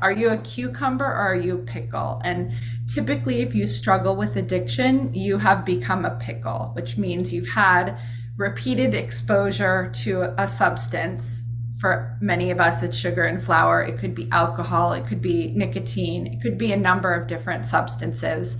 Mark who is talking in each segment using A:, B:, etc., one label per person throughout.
A: are you a cucumber or are you a pickle? And typically, if you struggle with addiction, you have become a pickle, which means you've had repeated exposure to a substance. For many of us, it's sugar and flour. It could be alcohol, it could be nicotine, it could be a number of different substances.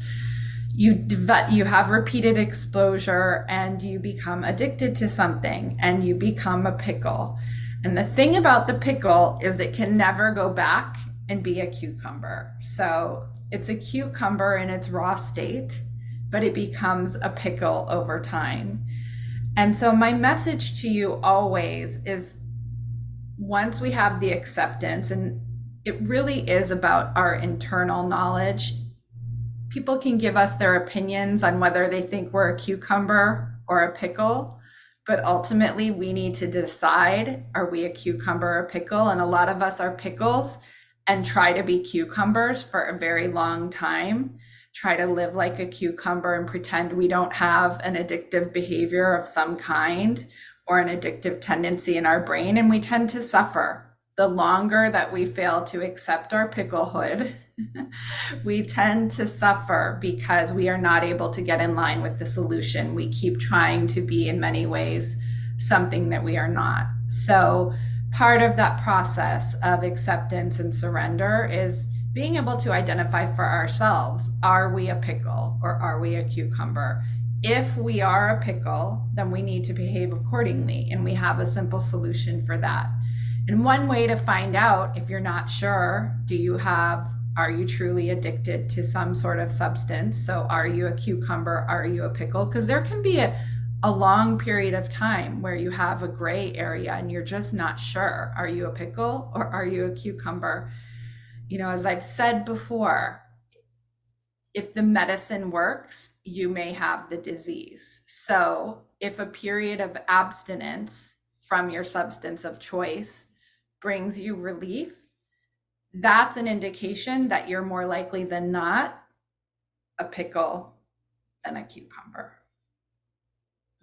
A: You have repeated exposure and you become addicted to something and you become a pickle. And the thing about the pickle is it can never go back and be a cucumber. So it's a cucumber in its raw state, but it becomes a pickle over time. And so my message to you always is, once we have the acceptance, and it really is about our internal knowledge. People can give us their opinions on whether they think we're a cucumber or a pickle, but ultimately we need to decide, are we a cucumber or a pickle? And a lot of us are pickles and try to be cucumbers for a very long time, try to live like a cucumber and pretend we don't have an addictive behavior of some kind or an addictive tendency in our brain, and we tend to suffer. The longer that we fail to accept our picklehood, we tend to suffer because we are not able to get in line with the solution. We keep trying to be, in many ways, something that we are not. So part of that process of acceptance and surrender is being able to identify for ourselves, are we a pickle or are we a cucumber? If we are a pickle, then we need to behave accordingly, and we have a simple solution for that. And one way to find out if you're not sure, are you truly addicted to some sort of substance? So are you a cucumber? Are you a pickle? Because there can be a long period of time where you have a gray area and you're just not sure. Are you a pickle or are you a cucumber? As I've said before, if the medicine works, you may have the disease. So if a period of abstinence from your substance of choice brings you relief, that's an indication that you're more likely than not a pickle than a cucumber.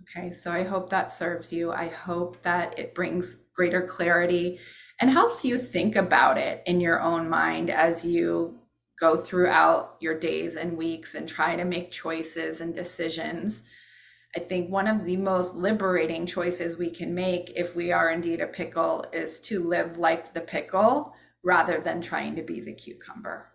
A: Okay, so I hope that serves you. I hope that it brings greater clarity and helps you think about it in your own mind as you go throughout your days and weeks and try to make choices and decisions. I think one of the most liberating choices we can make if we are indeed a pickle is to live like the pickle rather than trying to be the cucumber.